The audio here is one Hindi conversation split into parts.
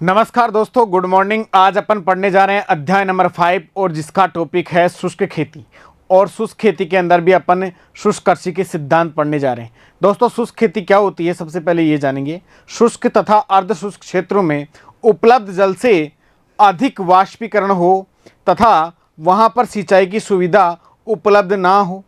नमस्कार दोस्तों, गुड मॉर्निंग। आज अपन पढ़ने जा रहे हैं अध्याय नंबर 5 और जिसका टॉपिक है शुष्क खेती। और शुष्क खेती के अंदर भी अपन शुष्क कृषि के सिद्धांत पढ़ने जा रहे हैं। दोस्तों, शुष्क खेती क्या होती है, सबसे पहले ये जानेंगे। शुष्क तथा अर्ध शुष्क क्षेत्रों में उपलब्ध जल से अधिक वाष्पीकरण हो तथा वहाँ पर सिंचाई की सुविधा उपलब्ध ना हो,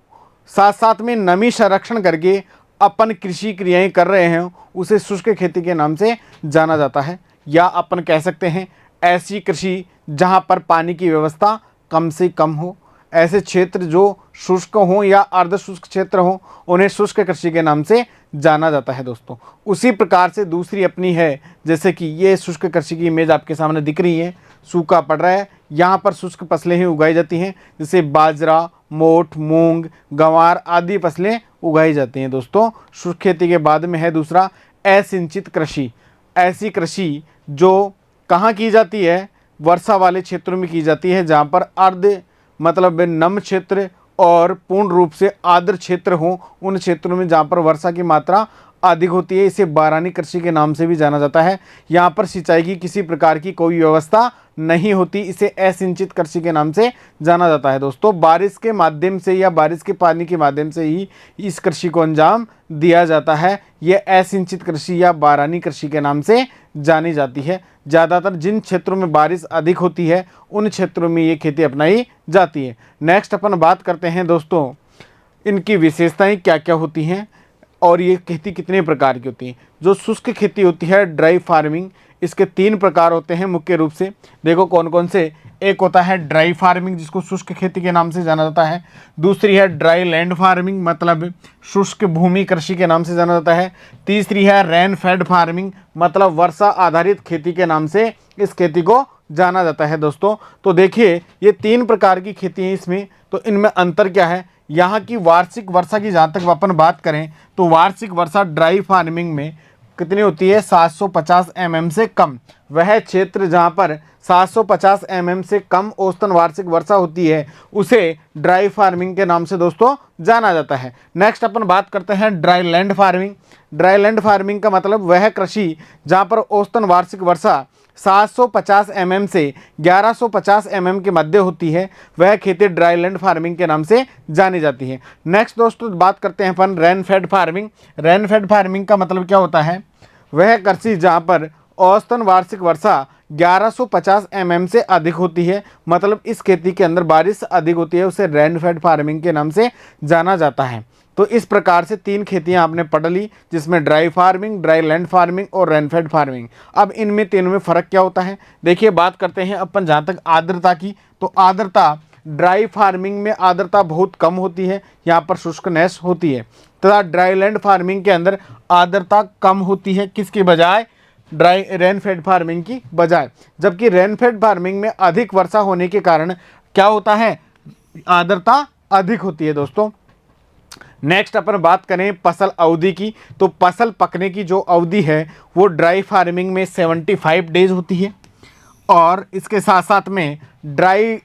साथ साथ में नमी संरक्षण करके अपन कृषि क्रियाएं कर रहे हैं, उसे शुष्क खेती के नाम से जाना जाता है। या अपन कह सकते हैं ऐसी कृषि जहां पर पानी की व्यवस्था कम से कम हो। ऐसे क्षेत्र जो शुष्क हों या अर्ध शुष्क क्षेत्र हों, उन्हें शुष्क कृषि के नाम से जाना जाता है। दोस्तों, उसी प्रकार से दूसरी अपनी है, जैसे कि ये शुष्क कृषि की इमेज आपके सामने दिख रही है। सूखा पड़ रहा है, यहाँ पर शुष्क फसलें ही उगाई जाती हैं, जैसे बाजरा, मोठ, मूंग, गंवार आदि फसलें उगाई जाती हैं। दोस्तों, शुष्क खेती के बाद में है दूसरा असिंचित कृषि। ऐसी कृषि जो कहाँ की जाती है, वर्षा वाले क्षेत्रों में की जाती है, जहाँ पर अर्ध मतलब नम क्षेत्र और पूर्ण रूप से आर्द्र क्षेत्र हों, उन क्षेत्रों में जहाँ पर वर्षा की मात्रा अधिक होती है। इसे बारानी कृषि के नाम से भी जाना जाता है। यहाँ पर सिंचाई की किसी प्रकार की कोई व्यवस्था नहीं होती, इसे असिंचित कृषि के नाम से जाना जाता है। दोस्तों, बारिश के माध्यम से या बारिश के पानी के माध्यम से ही इस कृषि को अंजाम दिया जाता है। यह असिंचित कृषि या बारानी कृषि के नाम से जानी जाती है। ज़्यादातर जिन क्षेत्रों में बारिश अधिक होती है, उन क्षेत्रों में ये खेती अपनाई जाती है। नेक्स्ट अपन बात करते हैं दोस्तों, इनकी विशेषताएं क्या क्या होती हैं और ये खेती कितने प्रकार की होती है। जो शुष्क खेती होती है, ड्राई फार्मिंग, इसके 3 प्रकार होते हैं मुख्य रूप से। देखो कौन कौन से। एक होता है ड्राई फार्मिंग, जिसको शुष्क खेती के नाम से जाना जाता है। दूसरी है ड्राई लैंड फार्मिंग, मतलब शुष्क भूमि कृषि के नाम से जाना जाता है। तीसरी है रेन फेड फार्मिंग, मतलब वर्षा आधारित खेती के नाम से इस खेती को जाना जाता है। दोस्तों, तो देखिए ये 3 प्रकार की खेती है इसमें, तो इनमें अंतर क्या है। यहाँ की वार्षिक वर्षा की जहाँ तक अपन बात करें तो वार्षिक वर्षा ड्राई फार्मिंग में कितनी होती है, 750 mm से कम। वह क्षेत्र जहाँ पर 750 mm से कम औसतन वार्षिक वर्षा होती है, उसे ड्राई फार्मिंग के नाम से दोस्तों जाना जाता है। नेक्स्ट अपन बात करते हैं dry land farming. Dry land farming का मतलब वह कृषि जहाँ पर औसतन वार्षिक वर्षा 750 mm से 1150 mm के मध्य होती है, वह खेती ड्राई लैंड फार्मिंग के नाम से जानी जाती है। नेक्स्ट दोस्तों बात करते हैं अपन rain fed farming. Rain fed farming का मतलब क्या होता है, वह कृषि जहाँ पर औसतन वार्षिक वर्षा 1150 mm से अधिक होती है, मतलब इस खेती के अंदर बारिश अधिक होती है, उसे रेन फेड फार्मिंग के नाम से जाना जाता है। तो इस प्रकार से 3 खेतियां आपने पढ़ ली, जिसमें dry farming, dry land farming और रेनफेड फार्मिंग। अब इनमें तीनों में फ़र्क क्या होता है, देखिए बात करते हैं अपन जहाँ तक आर्द्रता की। तो आर्द्रता ड्राई फार्मिंग में आर्द्रता बहुत कम होती है, यहाँ पर शुष्कनेस होती है, तथा ड्राई लैंड फार्मिंग के अंदर आर्द्रता कम होती है, किसकी बजाय, ड्राई रेनफेड फार्मिंग की बजाय। जबकि रेनफेड फार्मिंग में अधिक वर्षा होने के कारण क्या होता है, आर्द्रता अधिक होती है। दोस्तों, नेक्स्ट अपन बात करें फसल अवधि की, तो फसल पकने की जो अवधि है वो ड्राई फार्मिंग में 75 डेज होती है, और इसके साथ साथ में ड्राई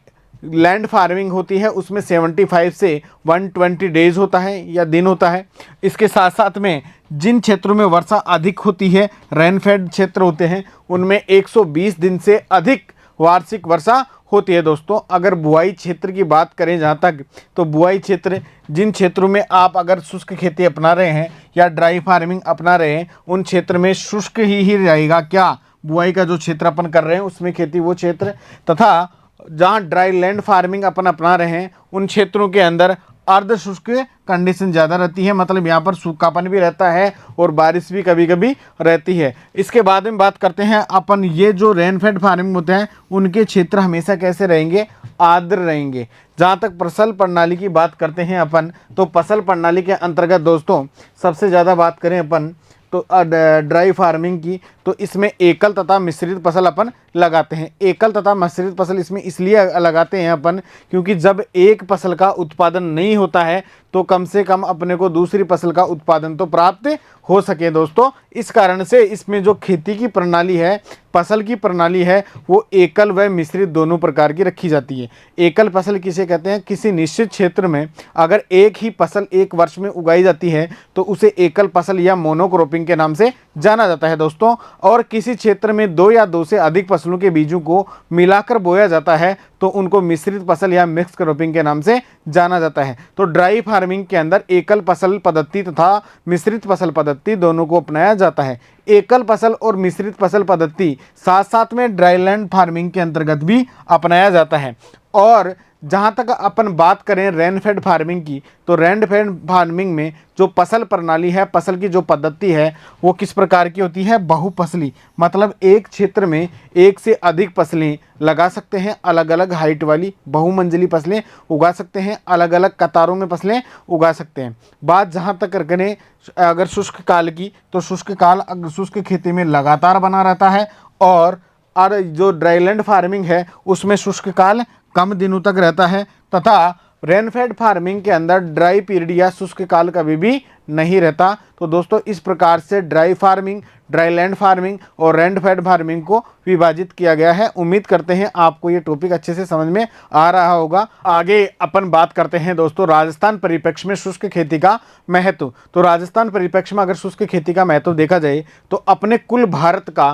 लैंड फार्मिंग होती है, उसमें 75 से 120 डेज होता है या दिन होता है। इसके साथ साथ में जिन क्षेत्रों में वर्षा अधिक होती है, रेनफेड क्षेत्र होते हैं, उनमें 120 दिन से अधिक वार्षिक वर्षा होती है। दोस्तों, अगर बुआई क्षेत्र की बात करें जहाँ तक, तो बुआई क्षेत्र जिन क्षेत्रों में आप अगर शुष्क खेती अपना रहे हैं या ड्राई फार्मिंग अपना रहे हैं, उन क्षेत्र में शुष्क ही रहेगा। क्या, बुआई का जो क्षेत्र अपन कर रहे हैं उसमें खेती वो क्षेत्र, तथा जहाँ ड्राई लैंड फार्मिंग अपन अपना रहे हैं उन क्षेत्रों के अंदर अर्ध शुष्क कंडीशन ज़्यादा रहती है, मतलब यहाँ पर सूखापन भी रहता है और बारिश भी कभी कभी रहती है। इसके बाद में बात करते हैं अपन, ये जो रेनफेड फार्मिंग होते हैं उनके क्षेत्र हमेशा कैसे रहेंगे, आर्द्र रहेंगे। जहाँ तक फसल प्रणाली की बात करते हैं अपन, तो फसल प्रणाली के अंतर्गत दोस्तों सबसे ज़्यादा बात करें अपन तो ड्राई फार्मिंग की, तो इसमें एकल तथा मिश्रित फसल अपन लगाते हैं। एकल तथा मिश्रित फसल इसमें इसलिए लगाते हैं अपन, क्योंकि जब एक फसल का उत्पादन नहीं होता है तो कम से कम अपने को दूसरी फसल का उत्पादन तो प्राप्त हो सके। दोस्तों, इस कारण से इसमें जो खेती की प्रणाली है, फसल की प्रणाली है, वो एकल व मिश्रित दोनों प्रकार की रखी जाती है। एकल फसल किसे कहते हैं, किसी निश्चित क्षेत्र में अगर एक ही फसल एक वर्ष में उगाई जाती है तो उसे एकल फसल या मोनोक्रॉपिंग के नाम से जाना जाता है। दोस्तों, और किसी क्षेत्र में 2 या 2 से अधिक फसलों के बीजों को मिलाकर बोया जाता है तो उनको मिश्रित फसल या मिक्स क्रॉपिंग के नाम से जाना जाता है। तो ड्राई फार्मिंग के अंदर एकल फसल पद्धति तथा मिश्रित फसल पद्धति दोनों को अपनाया जाता है। एकल फसल और मिश्रित फसल पद्धति साथ साथ में ड्राईलैंड फार्मिंग के अंतर्गत भी अपनाया जाता है। और जहाँ तक अपन बात करें रेनफेड फार्मिंग की, तो रेनफेड फार्मिंग में जो फसल प्रणाली है, फसल की जो पद्धति है वो किस प्रकार की होती है, बहुफसली। मतलब एक क्षेत्र में एक से अधिक फसलें लगा सकते हैं, अलग अलग हाइट वाली बहुमंजिली फसलें उगा सकते हैं, अलग अलग कतारों में फसलें उगा सकते हैं। बात जहाँ तक करें अगर शुष्क काल की, तो शुष्क काल अगर शुष्क खेती में लगातार बना रहता है, और जो ड्राईलैंड फार्मिंग है उसमें शुष्क काल कम दिनों तक रहता है, तथा रेनफेड फार्मिंग के अंदर ड्राई पीरियड या शुष्क काल कभी भी नहीं रहता। तो दोस्तों इस प्रकार से ड्राई फार्मिंग, ड्राईलैंड फार्मिंग और रेनफेड फार्मिंग को विभाजित किया गया है। उम्मीद करते हैं आपको ये टॉपिक अच्छे से समझ में आ रहा होगा। आगे अपन बात करते हैं दोस्तों राजस्थान परिप्रेक्ष्य में शुष्क खेती का महत्व। तो राजस्थान परिप्रेक्ष्य में अगर शुष्क खेती का महत्व देखा जाए तो अपने कुल भारत का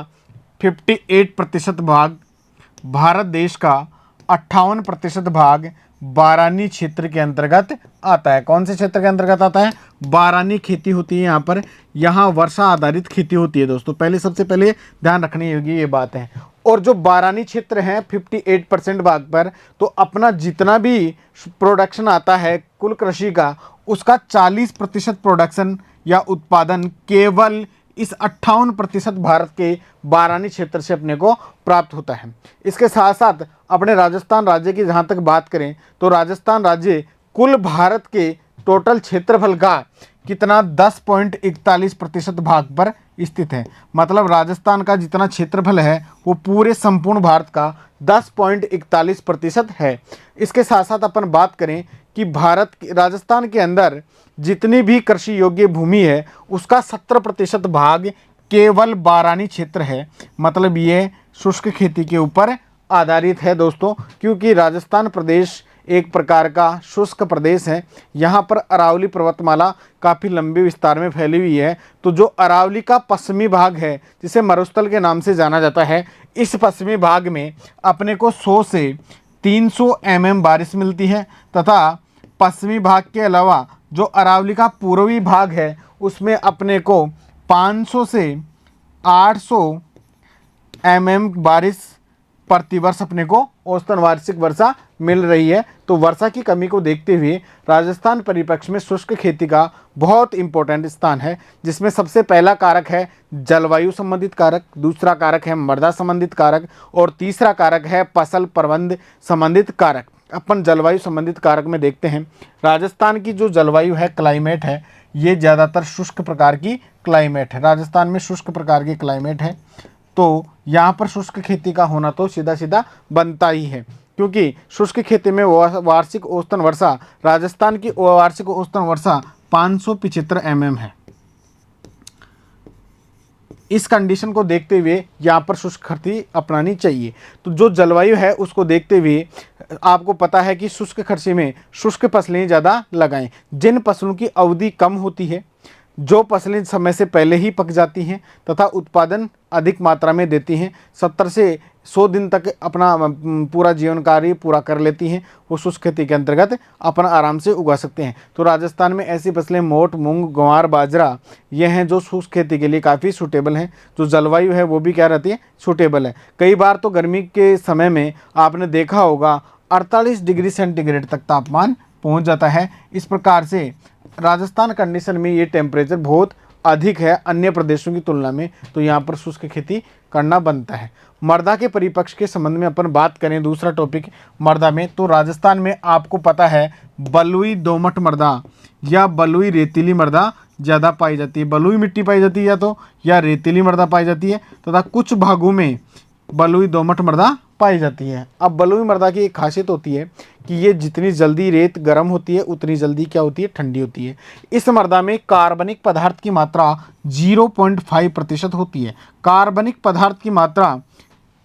58% भाग, भारत देश का 58% भाग बारानी क्षेत्र के अंतर्गत आता है। कौन से क्षेत्र के अंतर्गत आता है, बारानी खेती होती है यहाँ पर। यहाँ वर्षा आधारित खेती होती है दोस्तों, पहले सबसे पहले ध्यान रखनी होगी ये बात है। और जो बारानी क्षेत्र है 58% भाग पर, तो अपना जितना भी प्रोडक्शन आता है कुल कृषि का, उसका 40% प्रोडक्शन या उत्पादन केवल इस 58% भारत के बारानी क्षेत्र से अपने को प्राप्त होता है। इसके साथ साथ अपने राजस्थान राज्य की जहाँ तक बात करें तो राजस्थान राज्य कुल भारत के टोटल क्षेत्रफल का कितना 10.41% भाग पर स्थित है। मतलब राजस्थान का जितना क्षेत्रफल है वो पूरे संपूर्ण भारत का 10.41% है। इसके साथ साथ अपन बात करें कि राजस्थान के अंदर जितनी भी कृषि योग्य भूमि है उसका 70% भाग केवल बारानी क्षेत्र है। मतलब ये शुष्क खेती के ऊपर आधारित है दोस्तों, क्योंकि राजस्थान प्रदेश एक प्रकार का शुष्क प्रदेश है। यहाँ पर अरावली पर्वतमाला काफ़ी लंबे विस्तार में फैली हुई है। तो जो अरावली का पश्चिमी भाग है जिसे मरुस्थल के नाम से जाना जाता है, इस पश्चिमी भाग में अपने को 100 से 300 mm बारिश मिलती है, तथा पश्चिमी भाग के अलावा जो अरावली का पूर्वी भाग है उसमें अपने को 500 से 800 mm बारिश प्रतिवर्ष अपने को औसतन वार्षिक वर्षा मिल रही है। तो वर्षा की कमी को देखते हुए राजस्थान परिप्रेक्ष्य में शुष्क खेती का बहुत इंपॉर्टेंट स्थान है, जिसमें सबसे पहला कारक है जलवायु संबंधित कारक, दूसरा कारक है मृदा संबंधित कारक, और तीसरा कारक है फसल प्रबंध संबंधित कारक। अपन जलवायु संबंधित कारक में देखते हैं, राजस्थान की जो जलवायु है, क्लाइमेट है, ये ज़्यादातर शुष्क प्रकार की क्लाइमेट है। राजस्थान में शुष्क प्रकार की क्लाइमेट है, तो यहाँ पर शुष्क खेती का होना तो सीधा सीधा बनता ही है, क्योंकि शुष्क खेती में वार्षिक औसतन वर्षा, राजस्थान की वार्षिक औसतन वर्षा 575 mm है। इस कंडीशन को देखते हुए यहाँ पर शुष्क खेती अपनानी चाहिए। तो जो जलवायु है उसको देखते हुए आपको पता है कि शुष्क कृषि में शुष्क फसलें ज़्यादा लगाएं। जिन फसलों की अवधि कम होती है, जो फसलें समय से पहले ही पक जाती हैं तथा उत्पादन अधिक मात्रा में देती हैं, 70 से 100 दिन तक अपना पूरा जीवन कार्य पूरा कर लेती हैं, वो शुष्क खेती के अंतर्गत अपना आराम से उगा सकते हैं। तो राजस्थान में ऐसी फसलें मोट, मूंग, ग्वार, बाजरा, ये हैं जो शुष्क खेती के लिए काफ़ी सूटेबल हैं। जो जलवायु है वो भी क्या रहती है, सूटेबल है। कई बार तो गर्मी के समय में आपने देखा होगा 48 डिग्री सेंटीग्रेड तक तापमान पहुँच जाता है। इस प्रकार से राजस्थान कंडीशन में ये टेम्परेचर बहुत अधिक है अन्य प्रदेशों की तुलना में, तो यहाँ पर शुष्क खेती करना बनता है। मृदा के परिपक्ष के संबंध में अपन बात करें, दूसरा टॉपिक मृदा में, तो राजस्थान में आपको पता है बलुई दोमट मृदा या बलुई रेतीली मृदा ज़्यादा पाई जाती है। बलुई मिट्टी पाई जाती है या रेतीली मृदा पाई जाती है, तथा कुछ भागों में बलुई दोमट मृदा पाई जाती है। अब बलुई मृदा की एक खासियत होती है कि ये जितनी जल्दी रेत गर्म होती है उतनी जल्दी क्या होती है, ठंडी होती है। इस मृदा में कार्बनिक पदार्थ की मात्रा 0.5% होती है। कार्बनिक पदार्थ की मात्रा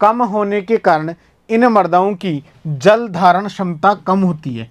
कम होने के कारण इन मृदाओं की जल धारण क्षमता कम होती है।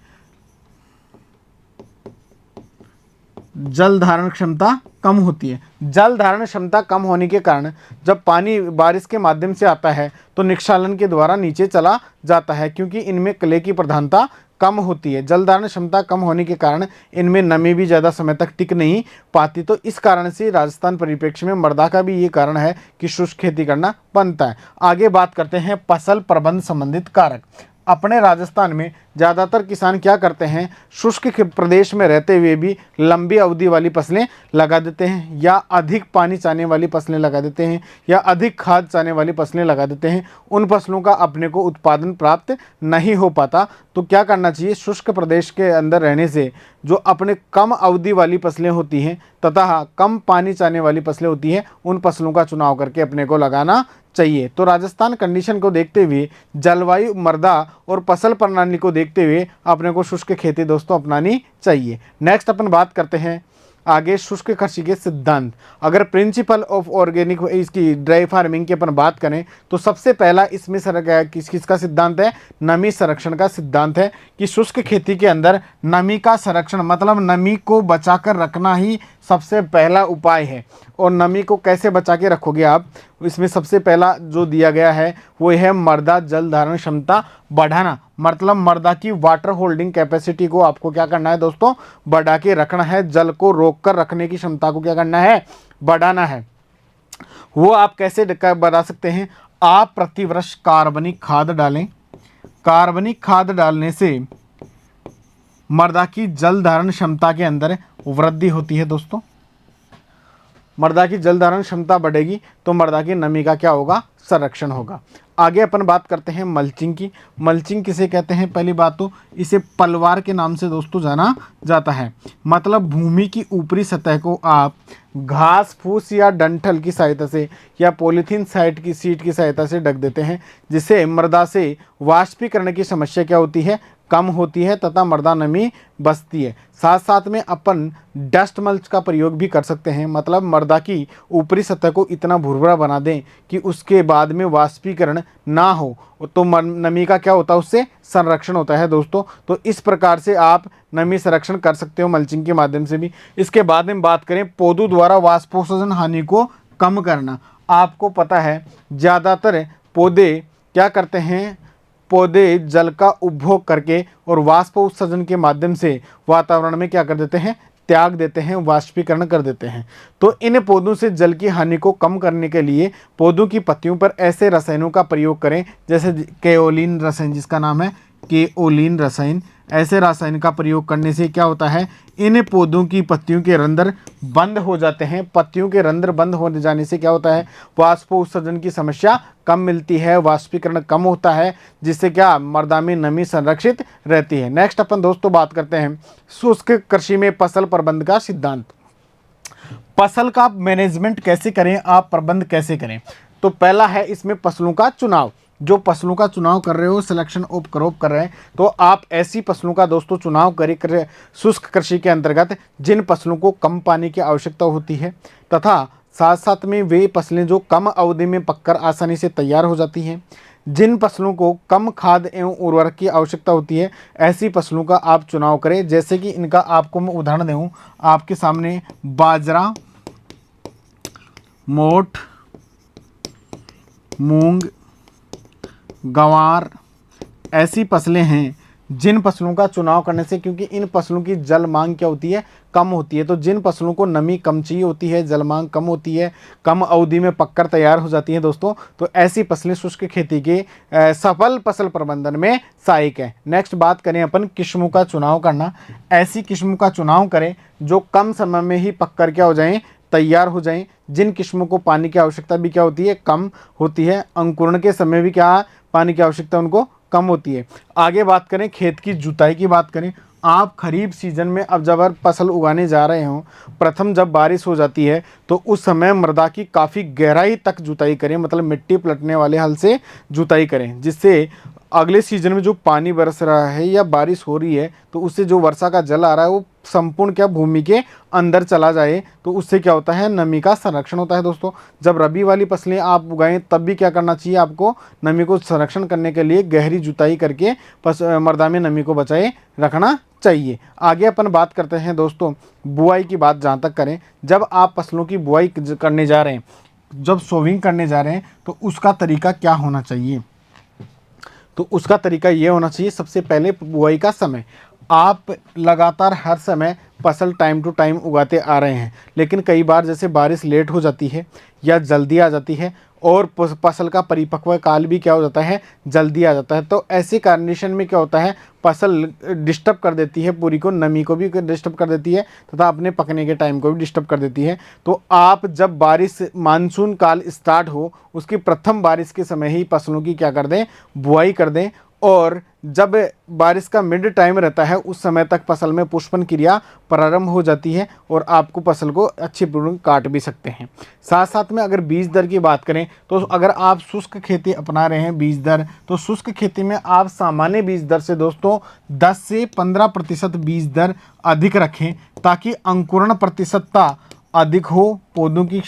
जल धारण क्षमता कम होती है। जल धारण क्षमता कम होने के कारण जब पानी बारिश के माध्यम से आता है तो निक्षालन के द्वारा नीचे चला जाता है, क्योंकि इनमें क्ले की प्रधानता कम होती है। जल धारण क्षमता कम होने के कारण इनमें नमी भी ज़्यादा समय तक टिक नहीं पाती। तो इस कारण से राजस्थान परिप्रेक्ष्य में मृदा का भी ये कारण है कि शुष्क खेती करना बनता है। आगे बात करते हैं फसल प्रबंध संबंधित कारक। अपने राजस्थान में ज़्यादातर किसान क्या करते हैं, शुष्क प्रदेश में रहते हुए भी लंबी अवधि वाली फसलें लगा देते हैं, या अधिक पानी चाहने वाली फसलें लगा देते हैं, या अधिक खाद चाहने वाली फसलें लगा देते हैं। उन फसलों का अपने को उत्पादन प्राप्त नहीं हो पाता। तो क्या करना चाहिए, शुष्क प्रदेश के अंदर रहने से जो अपने कम अवधि वाली फसलें होती हैं तथा कम पानी चाहने वाली फसलें होती हैं, उन फसलों का चुनाव करके अपने को लगाना चाहिए। तो राजस्थान कंडीशन को देखते हुए, जलवायु, मृदा और फसल प्रणाली को देखते हुए अपने को शुष्क खेती दोस्तों अपनानी चाहिए। नेक्स्ट अपन बात करते हैं आगे शुष्क कृषि के सिद्धांत। अगर प्रिंसिपल ऑफ ऑर्गेनिक इसकी ड्राई फार्मिंग की अपन बात करें तो सबसे पहला इसमें किसका सिद्धांत है, नमी संरक्षण का सिद्धांत है कि शुष्क खेती के अंदर नमी का संरक्षण मतलब नमी को बचा कर रखना ही सबसे पहला उपाय है। और नमी को कैसे बचा के रखोगे आप, इसमें सबसे पहला जो दिया गया है वो है मृदा जल धारण क्षमता बढ़ाना। मतलब मृदा की वाटर होल्डिंग कैपेसिटी को आपको क्या करना है दोस्तों, बढ़ा के रखना है। जल को रोक कर रखने की क्षमता को क्या करना है, बढ़ाना है। वो आप कैसे बढ़ा सकते हैं, आप प्रतिवर्ष कार्बनिक खाद डालें। कार्बनिक खाद डालने से मृदा की जल धारण क्षमता के अंदर वृद्धि होती है दोस्तों। मृदा की जल धारण क्षमता बढ़ेगी तो मृदा की नमी का क्या होगा, संरक्षण होगा। आगे अपन बात करते हैं मल्चिंग की। मल्चिंग किसे कहते हैं, पहली बात तो इसे पलवार के नाम से दोस्तों जाना जाता है। मतलब भूमि की ऊपरी सतह को आप घास फूस या डंठल की सहायता से या पॉलीथीन शीट की सहायता से ढक देते हैं, जिससे मृदा से वाष्पीकरण की समस्या क्या होती है, कम होती है तथा मृदा नमी बचती है। साथ साथ में अपन डस्ट मल्च का प्रयोग भी कर सकते हैं। मतलब मृदा की ऊपरी सतह को इतना भुरभुरा बना दें कि उसके बाद में वाष्पीकरण ना हो, तो नमी का क्या होता है, उससे संरक्षण होता है दोस्तों। तो इस प्रकार से आप नमी संरक्षण कर सकते हो मल्चिंग के माध्यम से भी। इसके बाद में बात करें पौधों द्वारा वाष्पोत्सर्जन हानि को कम करना। आपको पता है ज़्यादातर पौधे क्या करते हैं, पौधे जल का उपभोग करके और वाष्प उत्सर्जन के माध्यम से वातावरण में क्या कर देते हैं, त्याग देते हैं, वाष्पीकरण कर देते हैं। तो इन पौधों से जल की हानि को कम करने के लिए पौधों की पत्तियों पर ऐसे रसायनों का प्रयोग करें, जैसे केओलिन रसायन, जिसका नाम है केओलिन रसायन। ऐसे रासायन का प्रयोग करने से क्या होता है, इन पौधों की पत्तियों के रंध्र बंद हो जाते हैं। पत्तियों के रंध्र बंद हो जाने से क्या होता है, वाष्प उत्सर्जन की समस्या कम मिलती है, वाष्पीकरण कम होता है, जिससे क्या मृदा में नमी संरक्षित रहती है। नेक्स्ट अपन दोस्तों बात करते हैं शुष्क कृषि में फसल प्रबंध का सिद्धांत। फसल का मैनेजमेंट कैसे करें, आप प्रबंध कैसे करें। तो पहला है इसमें फसलों का चुनाव। जो फसलों का चुनाव कर रहे हो, सिलेक्शन ऑफ क्रॉप कर रहे हैं, तो आप ऐसी फसलों का दोस्तों चुनाव करें शुष्क कृषि के अंतर्गत जिन फसलों को कम पानी की आवश्यकता होती है, तथा साथ साथ में वे फसलें जो कम अवधि में पककर आसानी से तैयार हो जाती हैं। जिन फसलों को कम खाद एवं उर्वरक की आवश्यकता होती है, ऐसी फसलों का आप चुनाव करें। जैसे कि इनका आपको मैं उदाहरण दूँ, आपके सामने बाजरा, मोठ, मूंग, गंवार ऐसी फसलें हैं जिन फसलों का चुनाव करने से, क्योंकि इन फसलों की जल मांग क्या होती है, कम होती है। तो जिन फसलों को नमी कम चाहिए होती है, जल मांग कम होती है, कम अवधि में पककर तैयार हो जाती हैं दोस्तों, तो ऐसी फसलें शुष्क खेती के सफल फसल प्रबंधन में सहायक है। नेक्स्ट बात करें अपन किस्मों का चुनाव करना। ऐसी किस्मों का चुनाव करें जो कम समय में ही पककर क्या हो जाएं, तैयार हो जाएं। जिन किस्मों को पानी की आवश्यकता भी क्या होती है, कम होती है। अंकुरण के समय भी क्या पानी की आवश्यकता उनको कम होती है। आगे बात करें खेत की जुताई की बात करें। आप खरीफ सीजन में अब जब फसल उगाने जा रहे हों, प्रथम जब बारिश हो जाती है तो उस समय मृदा की काफ़ी गहराई तक जुताई करें। मतलब मिट्टी पलटने वाले हल से जुताई करें, जिससे अगले सीजन में जो पानी बरस रहा है या बारिश हो रही है तो उससे जो वर्षा का जल आ रहा है वो संपूर्ण क्या भूमि के अंदर चला जाए, तो उससे क्या होता है, नमी का संरक्षण होता है। दोस्तों जब रबी वाली फसलें आप उगाएं तब भी क्या करना चाहिए, आपको नमी को संरक्षण करने के लिए गहरी जुताई करके मृदा में नमी को बचाए रखना चाहिए। आगे अपन बात करते हैं दोस्तों बुआई की बात जहाँ तक करें, जब आप फसलों की बुआई करने जा रहे हैं, जब सोविंग करने जा रहे हैं, तो उसका तरीका क्या होना चाहिए, तो उसका तरीका ये होना चाहिए, सबसे पहले बुआई का समय। आप लगातार हर समय फसल टाइम टू टाइम उगाते आ रहे हैं, लेकिन कई बार जैसे बारिश लेट हो जाती है या जल्दी आ जाती है और फसल का परिपक्व काल भी क्या हो जाता है, जल्दी आ जाता है, तो ऐसी कंडीशन में क्या होता है, फसल डिस्टर्ब कर देती है, पूरी को नमी को भी डिस्टर्ब कर देती है तथा अपने पकने के टाइम को भी डिस्टर्ब कर देती है। तो आप जब बारिश मानसून काल स्टार्ट हो उसकी प्रथम बारिश के समय ही फसलों की क्या कर दें, बुआई कर दें, और जब बारिश का मिड टाइम रहता है उस समय तक फसल में पुष्पन क्रिया प्रारंभ हो जाती है और आपको फसल को अच्छी पूर्ण काट भी सकते हैं। साथ साथ में अगर बीज दर की बात करें तो अगर आप शुष्क खेती अपना रहे हैं बीज दर, तो शुष्क खेती में आप सामान्य बीज दर से दोस्तों 10 से 15% बीज दर अधिक रखें, ताकि अंकुरण प्रतिशतता अधिक हो, पौधों की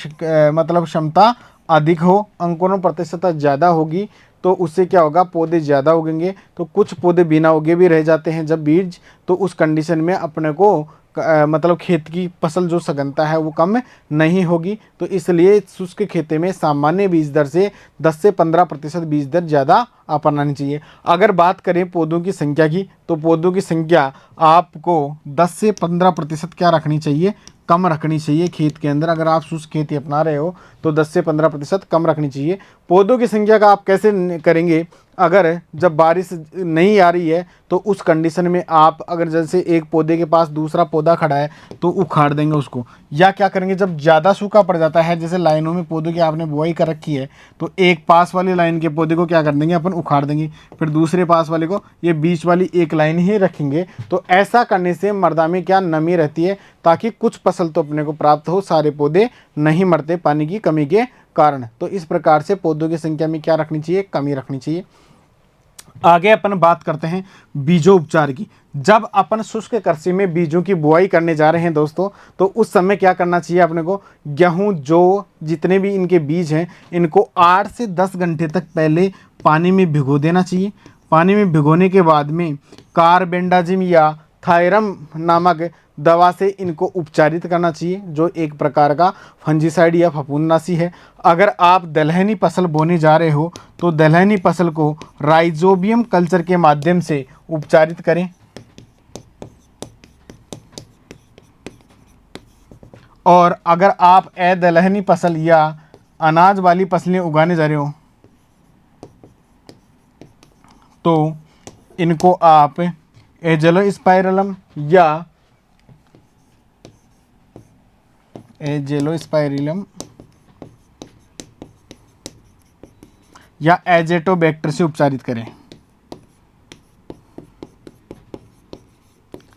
मतलब क्षमता अधिक हो। अंकुरण प्रतिशतता ज़्यादा होगी तो उससे क्या होगा, पौधे ज़्यादा उगेंगे। तो कुछ पौधे बिना उगे भी रह जाते हैं जब बीज, तो उस कंडीशन में अपने को मतलब खेत की फसल जो सघनता है वो कम नहीं होगी। तो इसलिए शुष्क खेती में सामान्य बीज दर से 10 से 15% बीज दर ज़्यादा अपनानी चाहिए। अगर बात करें पौधों की संख्या की, तो पौधों की संख्या आपको 10 से 15% क्या रखनी चाहिए, कम रखनी चाहिए खेत के अंदर। अगर आप शुष्क खेती अपना रहे हो तो 10 से 15% कम रखनी चाहिए। पौधों की संख्या का आप कैसे करेंगे, अगर जब बारिश नहीं आ रही है तो उस कंडीशन में आप अगर जैसे एक पौधे के पास दूसरा पौधा खड़ा है तो उखाड़ देंगे उसको, या क्या करेंगे जब ज़्यादा सूखा पड़ जाता है, जैसे लाइनों में पौधों की आपने बुआई कर रखी है, तो एक पास वाली लाइन के पौधे को क्या कर देंगे, अपन उखाड़ देंगे, फिर दूसरे पास वाले को, ये बीच वाली एक लाइन ही रखेंगे। तो ऐसा करने से मृदा में क्या नमी रहती है, ताकि कुछ फसल तो अपने को प्राप्त हो, सारे पौधे नहीं मरते पानी की कमी के कारण। तो इस प्रकार से पौधों की संख्या में क्या रखनी चाहिए, कमी रखनी चाहिए। आगे अपन बात करते हैं बीजों उपचार की। जब अपन शुष्क कृषि में बीजों की बुआई करने जा रहे हैं दोस्तों, तो उस समय क्या करना चाहिए अपने को, गेहूं जो जितने भी इनके बीज हैं इनको 8 से 10 घंटे तक पहले पानी में भिगो देना चाहिए। पानी में भिगोने के बाद में कार्बेंडाजिम या थायरम नामक दवा से इनको उपचारित करना चाहिए, जो एक प्रकार का फंजीसाइड या फफूंदनाशी है। अगर आप दलहनी फसल बोने जा रहे हो तो दलहनी फसल को राइजोबियम कल्चर के माध्यम से उपचारित करें। और अगर आप दलहनी फसल या अनाज वाली फसलें उगाने जा रहे हो तो इनको आप एजेलोस्पाइरिलम या एजेटोबैक्टर से उपचारित करें।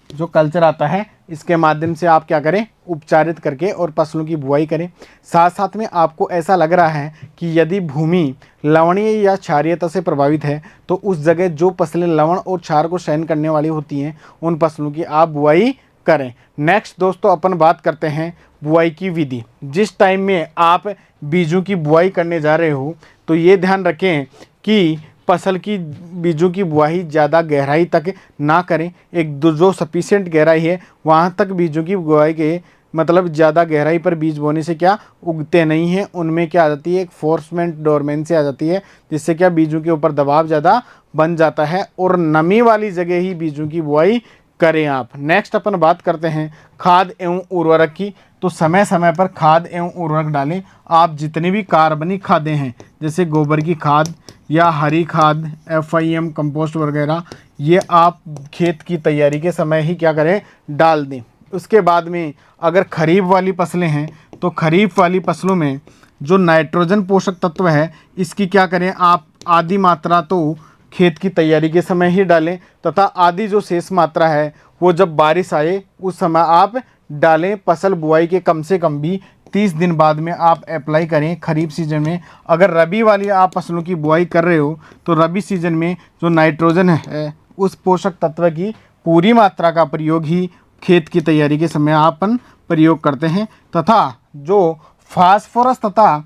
जो कल्चर आता है इसके माध्यम से आप क्या करें, उपचारित करके और फसलों की बुआई करें। साथ साथ में आपको ऐसा लग रहा है कि यदि भूमि लवणीय या क्षारीयता से प्रभावित है तो उस जगह जो फसलें लवण और क्षार को सहन करने वाली होती हैं उन फसलों की आप बुआई करें। नेक्स्ट दोस्तों अपन बात करते हैं बुआई की विधि। जिस टाइम में आप बीजों की बुआई करने जा रहे हो तो ये ध्यान रखें कि फसल की बीजों की बुआई ज़्यादा गहराई तक ना करें। एक जो सफिशिएंट गहराई है वहाँ तक बीजों की बुआई के, मतलब ज़्यादा गहराई पर बीज बोने से क्या उगते नहीं हैं, उनमें क्या आ जाती है, एक फोर्समेंट डोरमेंसी आ जाती है, जिससे क्या बीजों के ऊपर दबाव ज़्यादा बन जाता है। और नमी वाली जगह ही बीजों की बुआई करें आप। नेक्स्ट अपन बात करते हैं खाद एवं उर्वरक की। तो समय समय पर खाद एवं उर्वरक डालें। आप जितनी भी कार्बनिक खादें हैं जैसे गोबर की खाद या हरी खाद, FIM कंपोस्ट वगैरह, ये आप खेत की तैयारी के समय ही क्या करें, डाल दें। उसके बाद में अगर खरीफ वाली फसलें हैं तो खरीफ वाली फसलों में जो नाइट्रोजन पोषक तत्व है इसकी क्या करें, आप आधी मात्रा तो खेत की तैयारी के समय ही डालें, तथा आधी जो शेष मात्रा है वो जब बारिश आए उस समय आप डालें। फसल बुआई के कम से कम भी 30 दिन बाद में आप अप्लाई करें खरीफ सीजन में। अगर रबी वाली आप फसलों की बुआई कर रहे हो तो रबी सीजन में जो नाइट्रोजन है उस पोषक तत्व की पूरी मात्रा का प्रयोग ही खेत की तैयारी के समय अपन प्रयोग करते हैं। तथा जो फास्फोरस तथा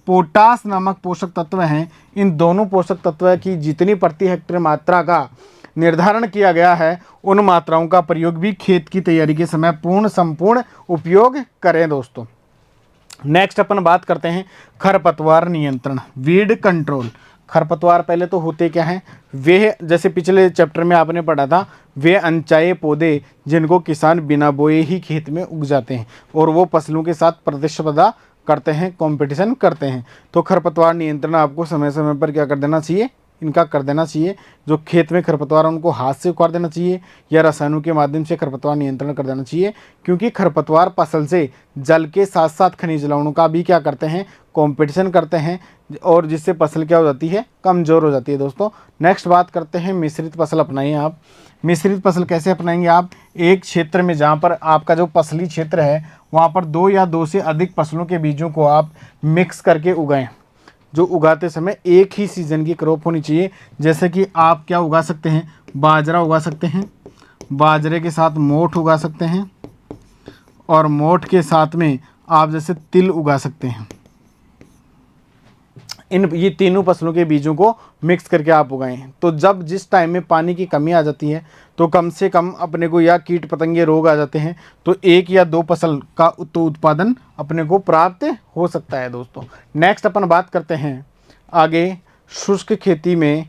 पोटास नामक पोषक तत्व हैं, इन दोनों पोषक तत्व की जितनी प्रति हेक्टेयर मात्रा का निर्धारण किया गया है, उन मात्राओं का प्रयोग भी खेत की तैयारी के समय पूर्ण संपूर्ण उपयोग करें दोस्तों। नेक्स्ट अपन बात करते हैं खरपतवार नियंत्रण, वीड कंट्रोल। खरपतवार पहले तो होते क्या हैं, वे जैसे पिछले चैप्टर में आपने पढ़ा था, वे अनचाहे पौधे जिनको किसान बिना बोए ही खेत में उग जाते हैं और वो फसलों के साथ प्रतिस्पर्धा करते हैं, कंपटीशन करते हैं। तो खरपतवार नियंत्रण आपको समय समय पर क्या कर देना चाहिए, इनका कर देना चाहिए। जो खेत में खरपतवार है उनको हाथ से उखाड़ देना चाहिए या रसायनों के माध्यम से खरपतवार नियंत्रण कर देना चाहिए, क्योंकि खरपतवार फसल से जल के साथ साथ खनिज लवणों का भी क्या करते हैं, कंपटीशन करते हैं, और जिससे फसल क्या हो जाती है, कमज़ोर हो जाती है दोस्तों। नेक्स्ट बात करते हैं मिश्रित फसल अपनाइए आप। मिश्रित फसल कैसे अपनाएंगे आप, एक क्षेत्र में जहाँ पर आपका जो फसली क्षेत्र है वहाँ पर 2 या 2 से अधिक फसलों के बीजों को आप मिक्स करके उगाएं। जो उगाते समय एक ही सीज़न की क्रॉप होनी चाहिए। जैसे कि आप क्या उगा सकते हैं, बाजरा उगा सकते हैं, बाजरे के साथ मोठ उगा सकते हैं, और मोठ के साथ में आप जैसे तिल उगा सकते हैं। ये तीनों फसलों के बीजों को मिक्स करके आप उगाएं। तो जब जिस टाइम में पानी की कमी आ जाती है तो कम से कम अपने को, या कीट पतंगे रोग आ जाते हैं, तो 1 या 2 फसल का तो उत्पादन अपने को प्राप्त हो सकता है दोस्तों। नेक्स्ट अपन बात करते हैं आगे शुष्क खेती में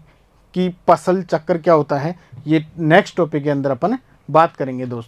कि फसल चक्र क्या होता है, ये नेक्स्ट टॉपिक के अंदर अपन बात करेंगे दोस्तों।